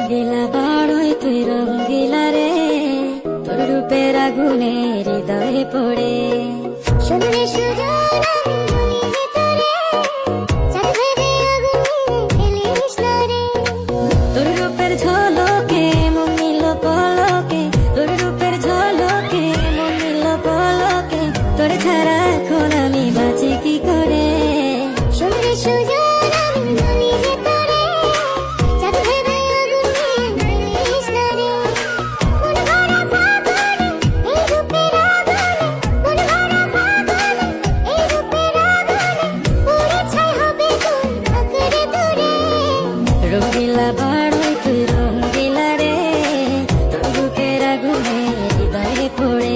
রঙ্গিলা বাড়ই তুই রঙ্গিলা রে, তোর রূপের আগুনে হৃদয়ে পড়ে। শুনলে সুজন আমি বলি যে তোরে, চাঁদ ভেবে আগুনে ফেলিস না রে। তোর রূপের ঝলকে মন নিল পলকে, তোর রূপের ঝলকে মন নিল পলকে, তোর ছাড়া এখন আমি বাঁচি কি করে। শুনলে সুজন আমি বলি যে তোরে, চাঁদ ভেবে আগুনে ফেলিস না রে। মন ভরা ফাগুনে এই রূপের আগুনে, মন ভরা ফাগুনে এই রূপের আগুনে, পুড়ে ছাই হবে তুই আঁকড়ে ধরে। রঙ্গিলা বাড়ই তুই রঙ্গিলা রে, তোর রূপের আগুনে হৃদয়ে পড়ে।